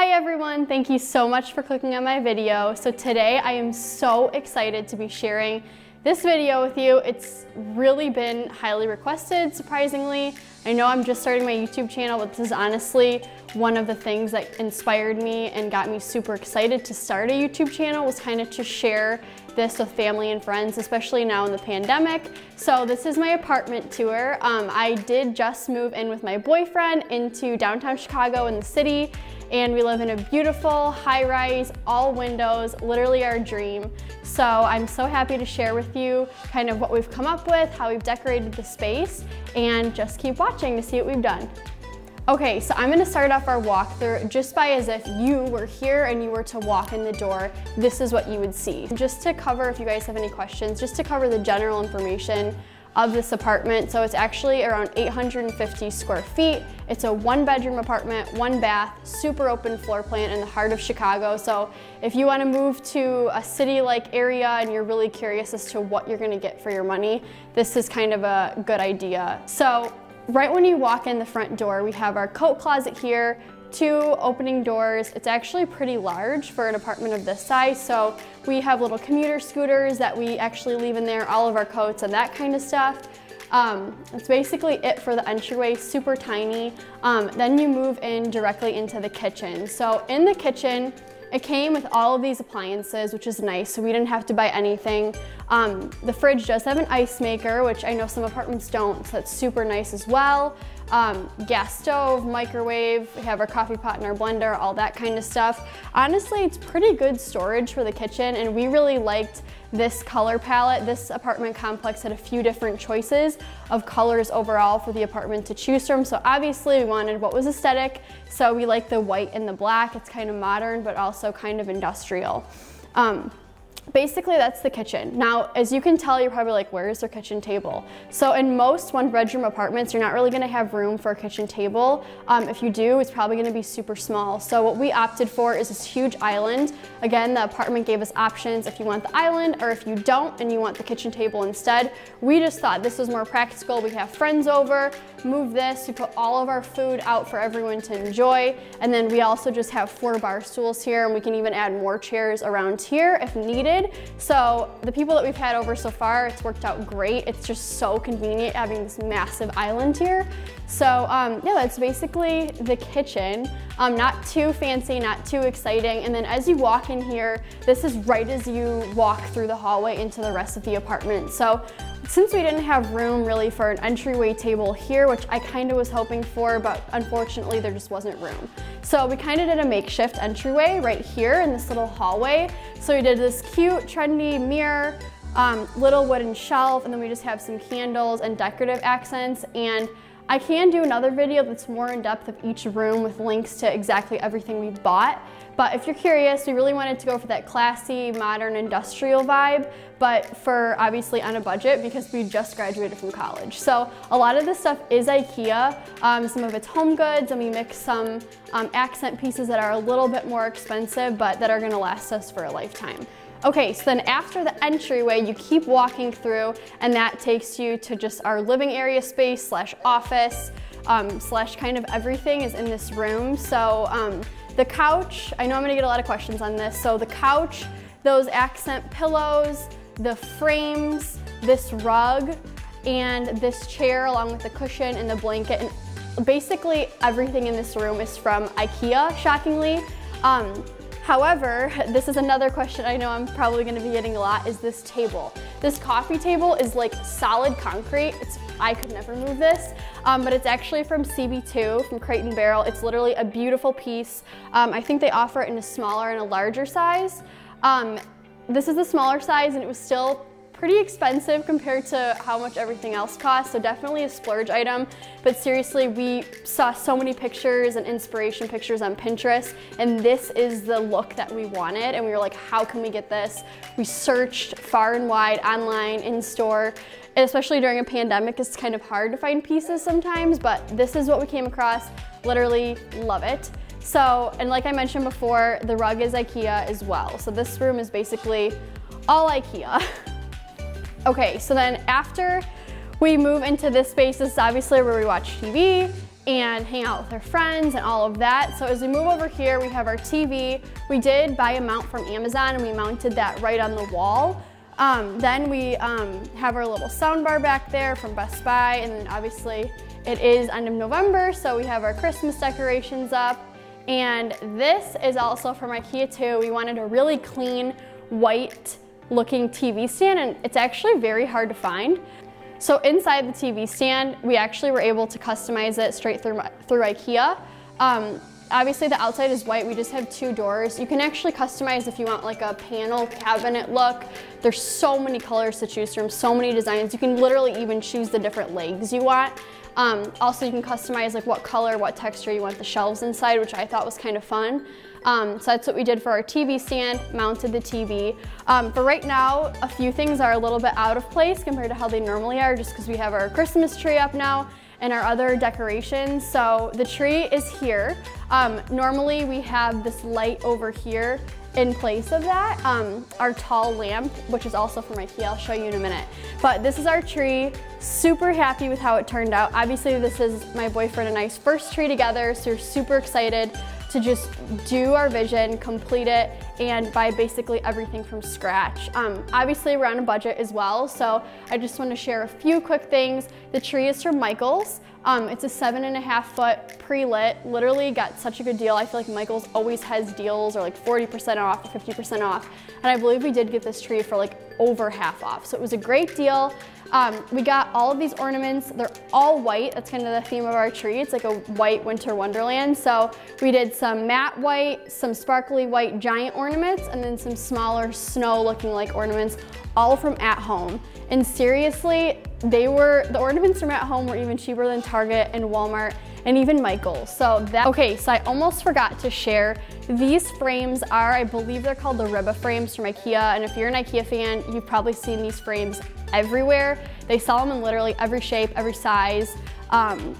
Hi everyone, thank you so much for clicking on my video. So today I am so excited to be sharing this video with you. It's really been highly requested, surprisingly. I know I'm just starting my YouTube channel, but this is honestly one of the things that inspired me and got me super excited to start a YouTube channel, was kind of to share this with family and friends, especially now in the pandemic. So this is my apartment tour. I did just move in with my boyfriend into downtown Chicago in the city, and we live in a beautiful high-rise, all windows, literally our dream. So I'm so happy to share with you kind of what we've come up with, how we've decorated the space, and just keep watching to see what we've done. Okay, so I'm gonna start off our walkthrough just by as if you were here and you were to walk in the door, this is what you would see. Just to cover, if you guys have any questions, just to cover the general information of this apartment. So it's actually around 850 square feet. It's a 1-bedroom apartment, 1 bath, super open floor plan in the heart of Chicago. So if you wanna move to a city-like area and you're really curious as to what you're gonna get for your money, this is kind of a good idea. So right when you walk in the front door, we have our coat closet here, 2 opening doors. It's actually pretty large for an apartment of this size. So we have little commuter scooters that we actually leave in there, all of our coats and that kind of stuff. That's basically it for the entryway, super tiny. Then you move in directly into the kitchen. So in the kitchen, it came with all of these appliances, which is nice, so we didn't have to buy anything. The fridge does have an ice maker, which I know some apartments don't, so that's super nice as well. Gas stove, microwave, we have our coffee pot and our blender, all that kind of stuff. Honestly, it's pretty good storage for the kitchen, and we really liked this color palette. This apartment complex had a few different choices of colors overall for the apartment to choose from. So obviously we wanted what was aesthetic. So we like the white and the black. It's kind of modern, but also kind of industrial. Basically, that's the kitchen. Now, as you can tell, you're probably like, where is their kitchen table? So in most 1-bedroom apartments, you're not really gonna have room for a kitchen table. If you do, it's probably gonna be super small. So what we opted for is this huge island. Again, the apartment gave us options if you want the island or if you don't and you want the kitchen table instead. We just thought this was more practical. We have friends over, move this, we put all of our food out for everyone to enjoy. And then we also just have 4 bar stools here, and we can even add more chairs around here if needed. So the people that we've had over so far, it's worked out great. It's just so convenient having this massive island here. So yeah, that's basically the kitchen. Not too fancy, not too exciting. And then as you walk in here, this is right as you walk through the hallway into the rest of the apartment. So since we didn't have room really for an entryway table here, which I kind of was hoping for, but unfortunately there just wasn't room. So we kind of did a makeshift entryway right here in this little hallway. So we did this cute, trendy mirror, little wooden shelf, and then we just have some candles and decorative accents. And I can do another video that's more in depth of each room with links to exactly everything we bought. But if you're curious, we really wanted to go for that classy, modern, industrial vibe, but for obviously on a budget because we just graduated from college. So a lot of this stuff is IKEA. Some of it's home goods, and we mix some accent pieces that are a little bit more expensive, but that are gonna last us for a lifetime. Okay, so then after the entryway, you keep walking through, and that takes you to just our living area space slash office slash kind of everything is in this room. So the couch, I know I'm gonna get a lot of questions on this. So the couch, those accent pillows, the frames, this rug, and this chair along with the cushion and the blanket, and basically everything in this room is from IKEA, shockingly. However, this is another question I know I'm probably gonna be getting a lot, is this table. This coffee table is like solid concrete. I could never move this, but it's actually from CB2, from Crate & Barrel. It's literally a beautiful piece. I think they offer it in a smaller and a larger size. This is the smaller size, and it was still pretty expensive compared to how much everything else costs, so definitely a splurge item. But seriously, we saw so many pictures and inspiration pictures on Pinterest, and this is the look that we wanted, and we were like, how can we get this? We searched far and wide, online, in store, and especially during a pandemic, it's kind of hard to find pieces sometimes, but this is what we came across. Literally love it. So, and like I mentioned before, the rug is IKEA as well. So this room is basically all IKEA. Okay, so then after we move into this space, this is obviously where we watch TV. and hang out with our friends and all of that. So as we move over here, we have our TV. We did buy a mount from Amazon and we mounted that right on the wall. Then we have our little sound bar back there from Best Buy, and then obviously it is end of November, so we have our Christmas decorations up. And this is also from IKEA too. We wanted a really clean, white looking TV stand, and it's actually very hard to find. So inside the TV stand, we actually were able to customize it straight through IKEA. Obviously the outside is white, we just have 2 doors. You can actually customize if you want like a panel cabinet look. There's so many colors to choose from, so many designs. You can literally even choose the different legs you want. Also you can customize like what color, what texture you want the shelves inside, which I thought was kind of fun. So that's what we did for our TV stand, mounted the TV. For right now, a few things are a little bit out of place compared to how they normally are, just because we have our Christmas tree up now and our other decorations. So the tree is here. Normally we have this light over here in place of that. Our tall lamp, which is also from IKEA, I'll show you in a minute. But this is our tree. Super happy with how it turned out. Obviously this is my boyfriend and I's first tree together, so we're super excited to just do our vision, complete it, and buy basically everything from scratch. Obviously we're on a budget as well, so I just want to share a few quick things. The tree is from Michael's. It's a 7.5 foot pre-lit, literally got such a good deal. I feel like Michael's always has deals or like 40% off or 50% off. And I believe we did get this tree for like over half off. So it was a great deal. We got all of these ornaments. They're all white. That's kind of the theme of our tree. It's like a white winter wonderland. So we did some matte white, some sparkly white giant ornaments, and then some smaller snow looking like ornaments, all from At Home. And seriously, the ornaments from At Home were even cheaper than Target and Walmart and even Michael's. So I almost forgot to share. These frames are, I believe they're called the Riba frames from IKEA. And if you're an IKEA fan, you've probably seen these frames everywhere. They sell them in literally every shape, every size.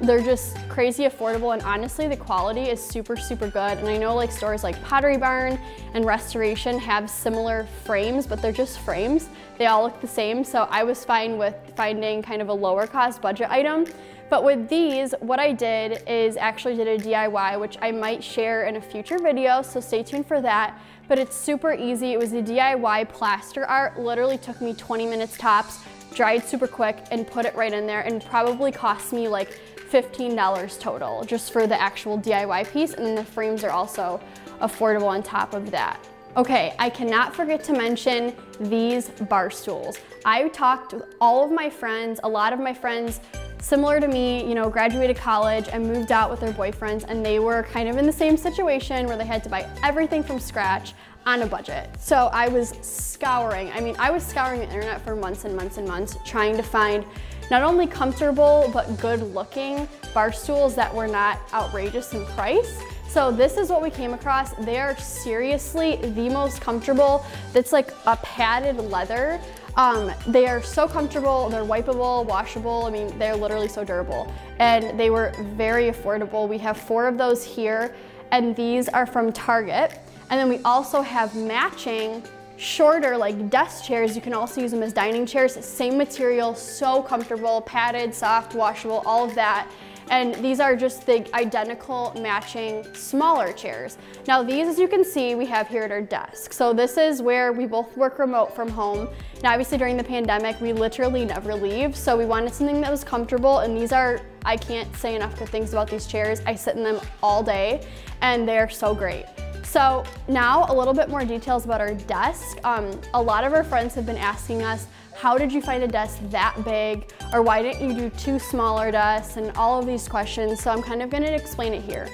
They're just crazy affordable, and honestly the quality is super, super good. And I know like stores like Pottery Barn and Restoration have similar frames, but they're just frames. They all look the same, so I was fine with finding kind of a lower cost budget item. But with these, what I did is actually did a DIY, which I might share in a future video, so stay tuned for that. But it's super easy. It was a DIY plaster art. Literally took me 20 minutes tops, dried super quick, and put it right in there, and probably cost me like $15 total just for the actual DIY piece. And then the frames are also affordable on top of that. Okay, I cannot forget to mention these bar stools. I talked with all of my friends, a lot of my friends similar to me, you know, graduated college and moved out with their boyfriends, and they were kind of in the same situation where they had to buy everything from scratch on a budget. So I was scouring, I was scouring the internet for months and months and months, trying to find not only comfortable but good looking bar stools that were not outrageous in price. So this is what we came across. They are seriously the most comfortable. It's like a padded leather. They are so comfortable, they're wipeable, washable. I mean, they're literally so durable. And they were very affordable. We have 4 of those here, and these are from Target. And then we also have matching shorter like desk chairs. You can also use them as dining chairs. Same material, so comfortable, padded, soft, washable, all of that. And these are just the identical matching smaller chairs. Now these, as you can see, we have here at our desk. So this is where we both work remote from home. Now obviously during the pandemic, we literally never leave. So we wanted something that was comfortable, and these are, I can't say enough good things about these chairs. I sit in them all day and they're so great. So now a little bit more details about our desk. A lot of our friends have been asking us, how did you find a desk that big? Or why didn't you do 2 smaller desks? And all of these questions. So I'm kind of gonna explain it here.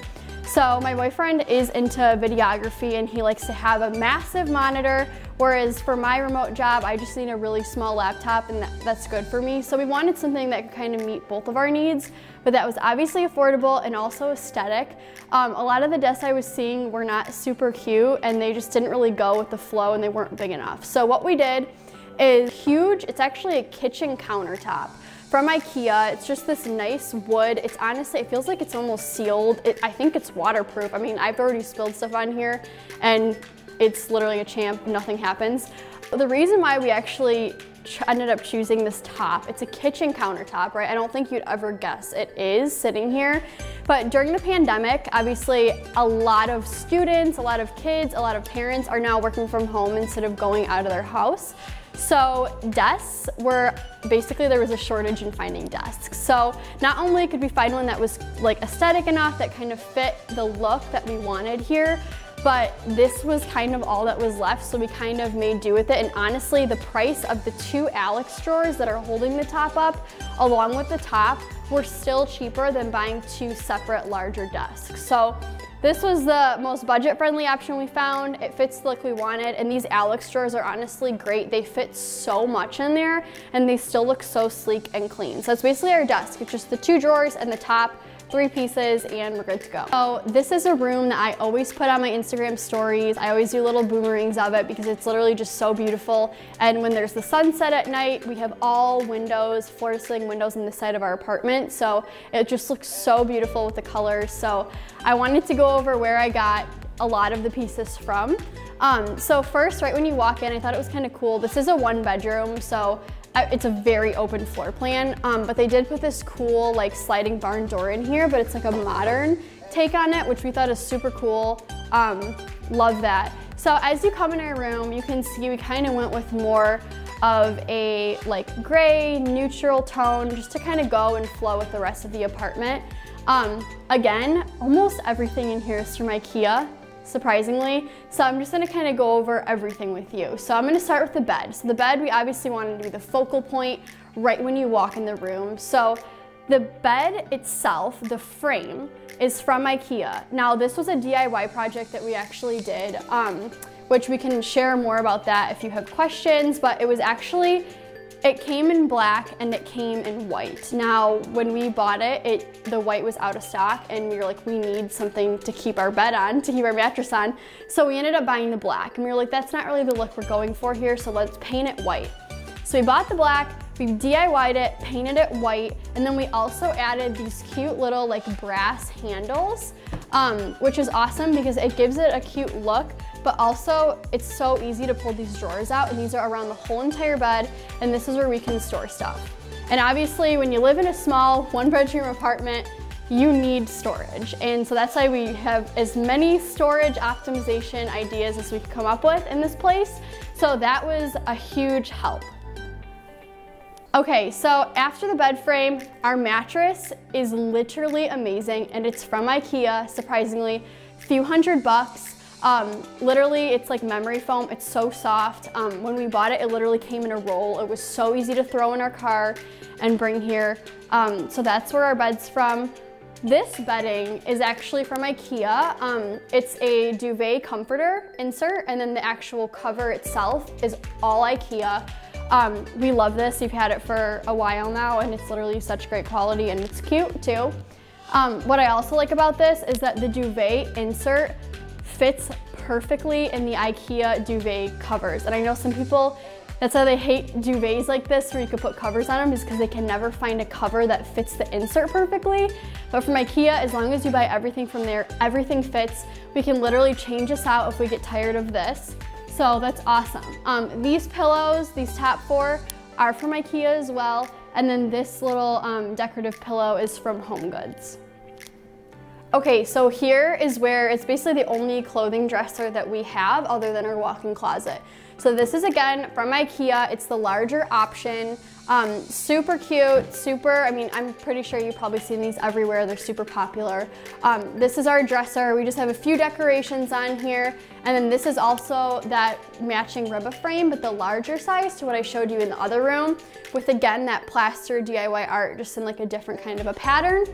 So my boyfriend is into videography, and he likes to have a massive monitor, whereas for my remote job, I just need a really small laptop, and that's good for me. So we wanted something that could kind of meet both of our needs, but that was obviously affordable and also aesthetic. A lot of the desks I was seeing were not super cute, and they just didn't really go with the flow, and they weren't big enough. So what we did is huge. It's actually a kitchen countertop from IKEA. It's just this nice wood. It's honestly, it feels like it's almost sealed. I think it's waterproof. I mean, I've already spilled stuff on here, and it's literally a champ, nothing happens. The reason why we actually ended up choosing this top. It's a kitchen countertop, right? I don't think you'd ever guess it is sitting here. But during the pandemic, obviously a lot of students, a lot of kids, a lot of parents are now working from home instead of going out of their house. So desks were, basically there was a shortage in finding desks. So not only could we find one that was like aesthetic enough that kind of fit the look that we wanted here, but this was kind of all that was left, so we kind of made do with it. And honestly, the price of the 2 Alex drawers that are holding the top up, along with the top, were still cheaper than buying 2 separate larger desks. So this was the most budget-friendly option we found. It fits the look we wanted, and these Alex drawers are honestly great. They fit so much in there, and they still look so sleek and clean. So it's basically our desk. It's just the 2 drawers and the top, 3 pieces, and we're good to go. So this is a room that I always put on my Instagram stories. I always do little boomerangs of it because it's literally just so beautiful. And when there's the sunset at night, we have all windows, floor-to-ceiling windows in the side of our apartment. So it just looks so beautiful with the colors. So I wanted to go over where I got a lot of the pieces from. So first, right when you walk in, I thought it was kind of cool. This is a 1-bedroom, so it's a very open floor plan, but they did put this cool like sliding barn door in here, but it's like a modern take on it, which we thought is super cool. Love that. So as you come in our room, you can see we kind of went with more of a like gray, neutral tone, just to kind of go and flow with the rest of the apartment. Again, almost everything in here is from IKEA, surprisingly. So I'm just gonna kind of go over everything with you. So I'm gonna start with the bed. So the bed, we obviously wanted to be the focal point right when you walk in the room. So the bed itself, the frame, is from IKEA. Now this was a DIY project that we actually did, which we can share more about that if you have questions, but it was actually, it came in black and it came in white. Now, when we bought it, the white was out of stock and we were like, we need something to keep our bed on, to keep our mattress on. So we ended up buying the black and we were like, that's not really the look we're going for here, so let's paint it white. So we bought the black, we DIY'd it, painted it white, and then we also added these cute little like brass handles, which is awesome because it gives it a cute look, but also it's so easy to pull these drawers out, and these are around the whole entire bed, and this is where we can store stuff. And obviously when you live in a small 1-bedroom apartment, you need storage. And so that's why we have as many storage optimization ideas as we could come up with in this place. So that was a huge help. Okay, so after the bed frame, our mattress is literally amazing, and it's from IKEA, surprisingly, a few $100. Literally, it's like memory foam. It's so soft. When we bought it, it literally came in a roll. It was so easy to throw in our car and bring here. So that's where our bed's from. This bedding is actually from IKEA. It's a duvet comforter insert, and then the actual cover itself is all IKEA. We love this. We've had it for a while now, and it's literally such great quality, and it's cute too. What I also like about this is that the duvet insert fits perfectly in the IKEA duvet covers. And I know some people, that's why they hate duvets like this where you could put covers on them, is because they can never find a cover that fits the insert perfectly. But from IKEA, as long as you buy everything from there, everything fits. We can literally change this out if we get tired of this. So that's awesome. These pillows, these top 4, are from IKEA as well. And then this little decorative pillow is from HomeGoods. Okay, so here is where it's basically the only clothing dresser that we have other than our walk-in closet. So this is again from IKEA. It's the larger option. Super cute, I mean, I'm pretty sure you've probably seen these everywhere. They're super popular. This is our dresser. We just have a few decorations on here. And then this is also that matching Riba frame, but the larger size to what I showed you in the other room, with again, that plaster DIY art, just in like a different kind of a pattern.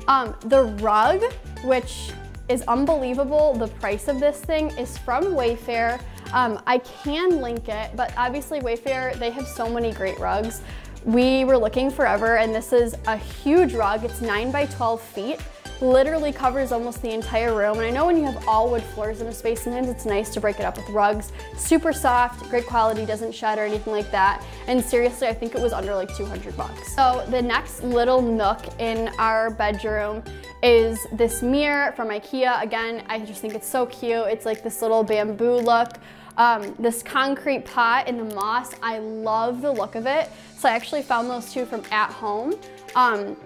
The rug, which is unbelievable. The price of this thing is from Wayfair. I can link it, but obviously Wayfair, they have so many great rugs. We were looking forever, and this is a huge rug. It's 9 by 12 feet, literally covers almost the entire room. And I know when you have all wood floors in a space, sometimes it's nice to break it up with rugs. Super soft, great quality, doesn't shed or anything like that. And seriously, I think it was under like $200. So the next little nook in our bedroom is this mirror from IKEA. Again, I just think it's so cute. It's like this little bamboo look. This concrete pot in the moss, I love the look of it. So I actually found those two from At Home.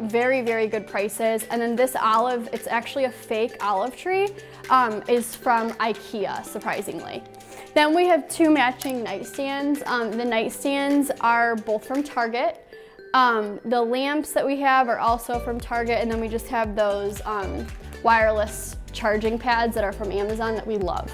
Very, very good prices. And then this olive, it's actually a fake olive tree, is from IKEA, surprisingly. Then we have two matching nightstands. The nightstands are both from Target. The lamps that we have are also from Target, and then we just have those wireless charging pads that are from Amazon that we love.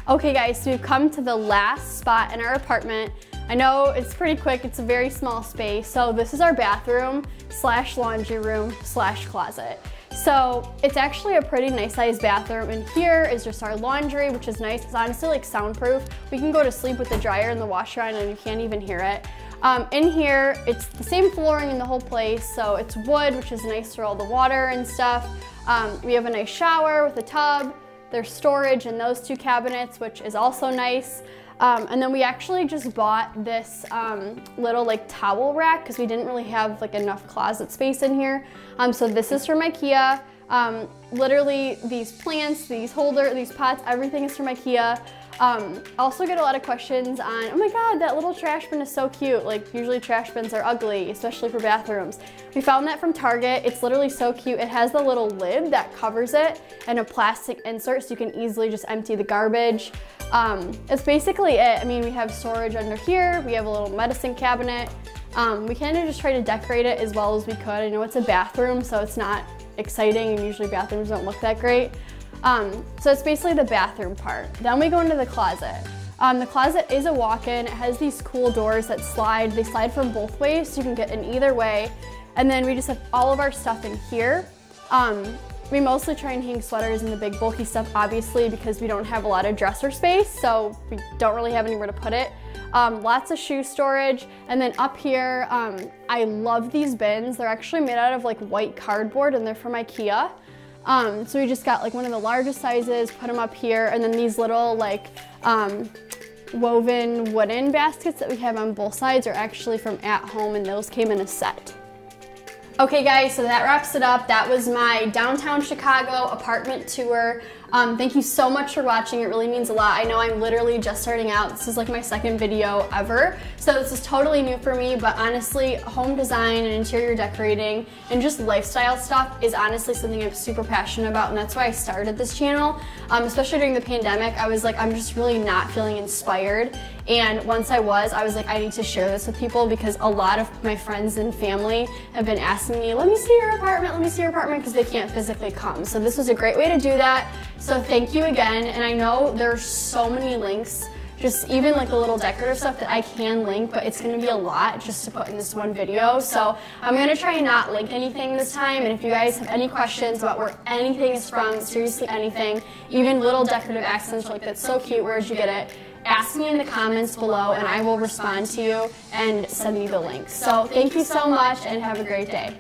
Okay guys, so we've come to the last spot in our apartment. I know it's pretty quick, it's a very small space. So this is our bathroom slash laundry room slash closet. So it's actually a pretty nice sized bathroom, and here is just our laundry, which is nice. It's honestly like soundproof. We can go to sleep with the dryer and the washer on and you can't even hear it. In here, it's the same flooring in the whole place, so it's wood, which is nice for all the water and stuff. We have a nice shower with a tub. There's storage in those two cabinets, which is also nice. And then we actually just bought this little like towel rack because we didn't really have like enough closet space in here. So this is from IKEA. Literally these plants, these pots, everything is from IKEA. Also get a lot of questions on, oh my god, that little trash bin is so cute. Like usually trash bins are ugly, especially for bathrooms. We found that from Target. It's literally so cute. It has the little lid that covers it and a plastic insert so you can easily just empty the garbage. It's basically it. I mean, we have storage under here. We have a little medicine cabinet. We kind of just try to decorate it as well as we could. I know it's a bathroom, so it's not exciting, and usually bathrooms don't look that great. So it's basically the bathroom part. Then we go into the closet. The closet is a walk-in. It has these cool doors that slide. They slide from both ways, so you can get in either way. And then we just have all of our stuff in here. We mostly try and hang sweaters and the big bulky stuff, obviously, because we don't have a lot of dresser space, so we don't really have anywhere to put it. Lots of shoe storage. And then up here, I love these bins. They're actually made out of like white cardboard, and they're from IKEA. So we just got like one of the largest sizes, put them up here, and then these little like woven wooden baskets that we have on both sides are actually from At Home, and those came in a set. Okay guys, so that wraps it up. That was my downtown Chicago apartment tour. Thank you so much for watching. It really means a lot. I know I'm literally just starting out. This is like my second video ever. So this is totally new for me, but honestly, home design and interior decorating and just lifestyle stuff is honestly something I'm super passionate about, and that's why I started this channel. Especially during the pandemic, I was like, I'm just really not feeling inspired. And once I was like, I need to share this with people because a lot of my friends and family have been asking me, let me see your apartment, because they can't physically come. So this was a great way to do that. So thank you again. And I know there's so many links, just even like the little decorative stuff that I can link, but it's gonna be a lot just to put in this one video. So I'm gonna try and not link anything this time. And if you guys have any questions about where anything is from, seriously anything, even little decorative accents like that's so cute, where did you get it? Ask me in the comments below and I will respond to you and send you the links. So thank you so much and have a great day.